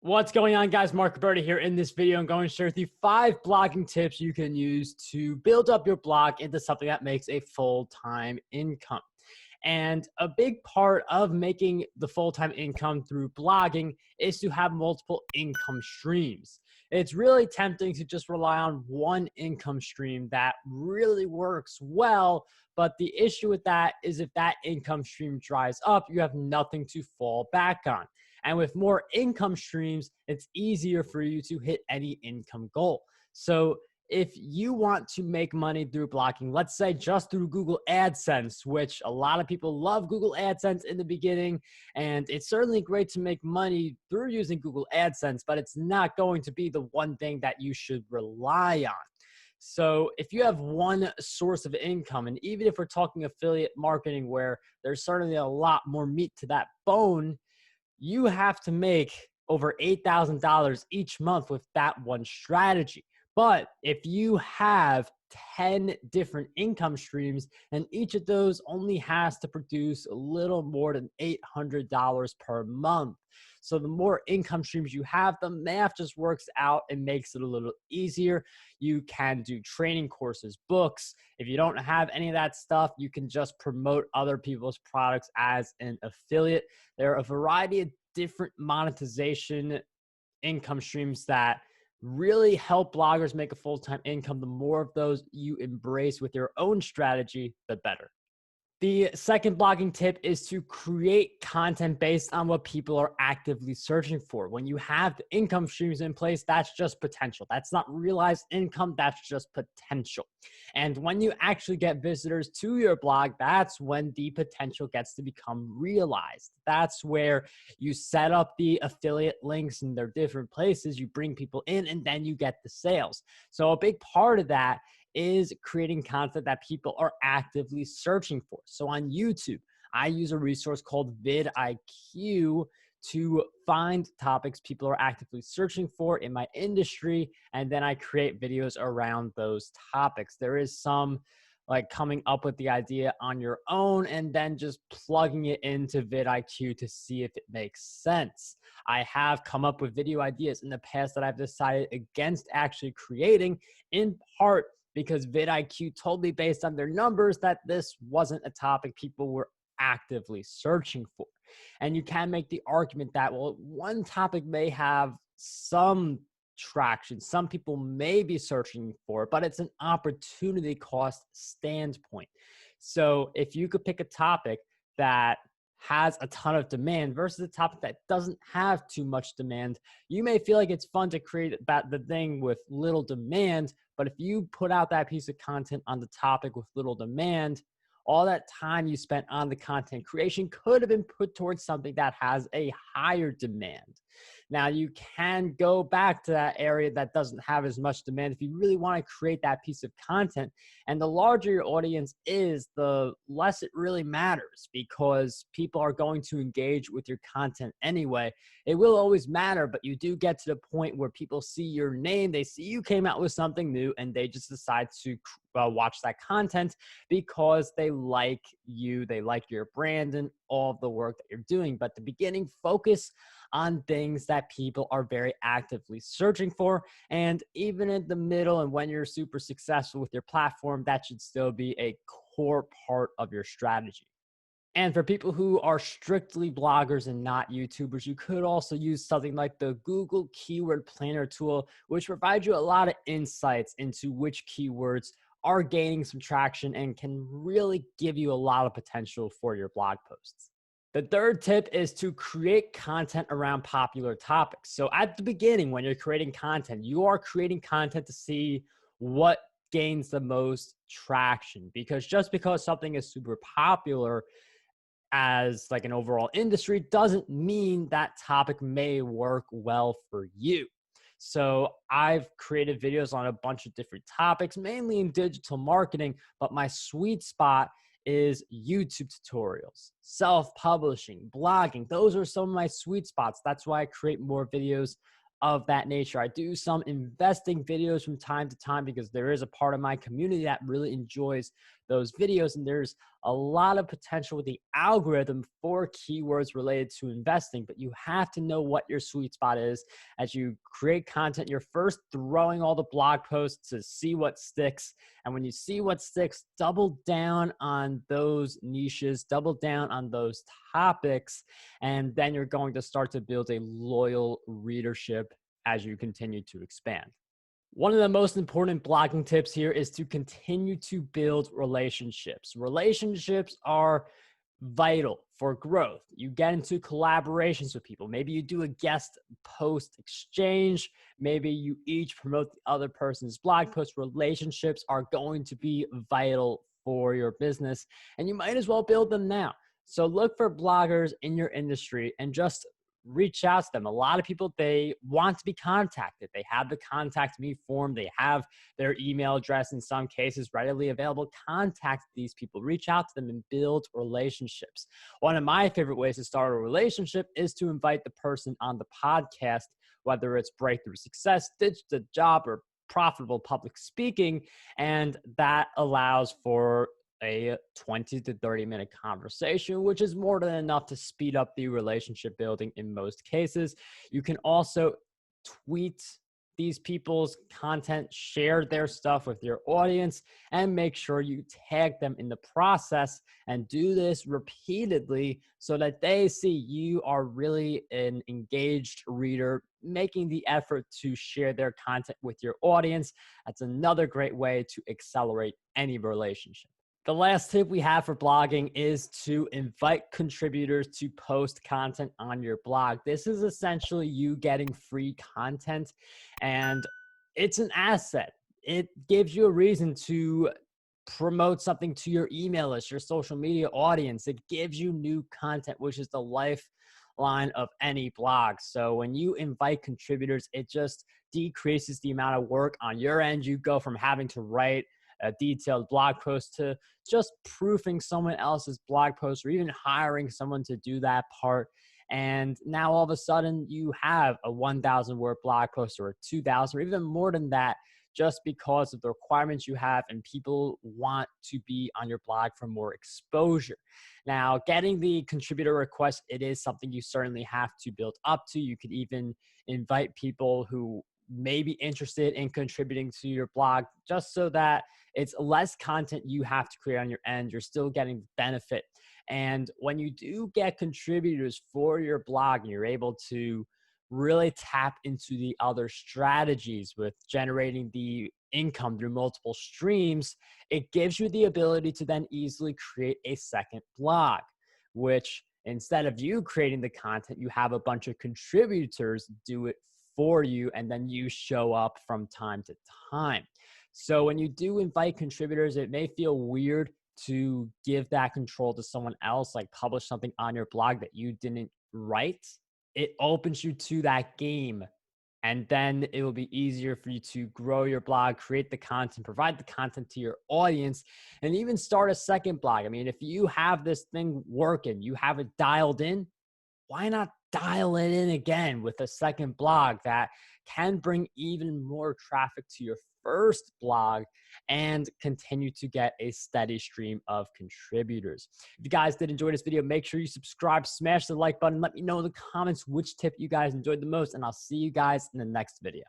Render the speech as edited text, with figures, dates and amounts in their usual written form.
What's going on, guys? Marc Guberti here. In this video, I'm going to share with you 5 blogging tips you can use to build up your blog into something that makes a full-time income. And a big part of making the full-time income through blogging is to have multiple income streams. It's really tempting to just rely on one income stream that really works well, but the issue with that is if that income stream dries up, you have nothing to fall back on. And with more income streams, it's easier for you to hit any income goal. So if you want to make money through blogging, let's say just through Google AdSense, which a lot of people love Google AdSense in the beginning, and it's certainly great to make money through using Google AdSense, but it's not going to be the one thing that you should rely on. So if you have one source of income, and even if we're talking affiliate marketing where there's certainly a lot more meat to that bone, you have to make over $8,000 each month with that one strategy. But if you have 10 different income streams, and each of those only has to produce a little more than $800 per month. So the more income streams you have, the math just works out and makes it a little easier. You can do training courses, books. If you don't have any of that stuff, you can just promote other people's products as an affiliate. There are a variety of different monetization income streams that really help bloggers make a full-time income. The more of those you embrace with your own strategy, the better. The second blogging tip is to create content based on what people are actively searching for. When you have the income streams in place, that's just potential. That's not realized income, that's just potential. And when you actually get visitors to your blog, that's when the potential gets to become realized. That's where you set up the affiliate links in their different places, you bring people in, and then you get the sales. So a big part of that is creating content that people are actively searching for. So on YouTube, I use a resource called vidIQ to find topics people are actively searching for in my industry, and then I create videos around those topics. There is some like coming up with the idea on your own and then just plugging it into vidIQ to see if it makes sense. I have come up with video ideas in the past that I've decided against actually creating, in part because vidIQ told me based on their numbers that this wasn't a topic people were actively searching for. And you can make the argument that, well, one topic may have some traction, some people may be searching for it, but it's an opportunity cost standpoint. So if you could pick a topic that has a ton of demand versus a topic that doesn't have too much demand, you may feel like it's fun to create about the thing with little demand, but if you put out that piece of content on the topic with little demand, all that time you spent on the content creation could have been put towards something that has a higher demand. Now, you can go back to that area that doesn't have as much demand if you really want to create that piece of content. And the larger your audience is, the less it really matters, because people are going to engage with your content anyway. It will always matter, but you do get to the point where people see your name, they see you came out with something new, and they just decide to watch that content because they like you, they like your brand and all of the work that you're doing. But at the beginning, focus on things that people are very actively searching for. And even in the middle and when you're super successful with your platform, that should still be a core part of your strategy. And for people who are strictly bloggers and not YouTubers, you could also use something like the Google Keyword Planner tool, which provides you a lot of insights into which keywords are gaining some traction and can really give you a lot of potential for your blog posts. The third tip is to create content around popular topics. So at the beginning, when you're creating content, you are creating content to see what gains the most traction, because just because something is super popular as like an overall industry doesn't mean that topic may work well for you. So I've created videos on a bunch of different topics, mainly in digital marketing, but my sweet spot is YouTube tutorials, self-publishing, blogging. Those are some of my sweet spots. That's why I create more videos of that nature. I do some investing videos from time to time because there is a part of my community that really enjoys those videos. And there's a lot of potential with the algorithm for keywords related to investing, but you have to know what your sweet spot is. As you create content, you're first throwing all the blog posts to see what sticks. And when you see what sticks, double down on those niches, double down on those topics, and then you're going to start to build a loyal readership as you continue to expand. One of the most important blogging tips here is to continue to build relationships. Relationships are vital for growth. You get into collaborations with people. Maybe you do a guest post exchange. Maybe you each promote the other person's blog post. Relationships are going to be vital for your business, and you might as well build them now. So look for bloggers in your industry and just reach out to them. A lot of people, they want to be contacted. They have the contact me form. They have their email address in some cases readily available. Contact these people, reach out to them and build relationships. One of my favorite ways to start a relationship is to invite the person on the podcast, whether it's Breakthrough Success, Ditch the Job, or Profitable Public Speaking. And that allows for a 20 to 30-minute conversation, which is more than enough to speed up the relationship building in most cases. You can also tweet these people's content, share their stuff with your audience, and make sure you tag them in the process, and do this repeatedly so that they see you are really an engaged reader, making the effort to share their content with your audience. That's another great way to accelerate any relationship. The last tip we have for blogging is to invite contributors to post content on your blog. This is essentially you getting free content, and it's an asset. It gives you a reason to promote something to your email list, your social media audience. It gives you new content, which is the lifeline of any blog. So when you invite contributors, it just decreases the amount of work on your end. You go from having to write a detailed blog post to just proofing someone else's blog post, or even hiring someone to do that part. And now all of a sudden you have a 1,000 word blog post, or a 2,000, or even more than that, just because of the requirements you have, and people want to be on your blog for more exposure. Now, getting the contributor request, it is something you certainly have to build up to. You could even invite people who may be interested in contributing to your blog, just so that it's less content you have to create on your end. You're still getting the benefit. And when you do get contributors for your blog, and you're able to really tap into the other strategies with generating the income through multiple streams, it gives you the ability to then easily create a second blog, which instead of you creating the content, you have a bunch of contributors do it for you, and then you show up from time to time. So when you do invite contributors, it may feel weird to give that control to someone else, like publish something on your blog that you didn't write. It opens you to that game, and then it will be easier for you to grow your blog, create the content, provide the content to your audience, and even start a second blog. I mean, if you have this thing working, you have it dialed in, why not dial it in again with a second blog that can bring even more traffic to your first blog and continue to get a steady stream of contributors? If you guys did enjoy this video, make sure you subscribe, smash the like button, let me know in the comments which tip you guys enjoyed the most, and I'll see you guys in the next video.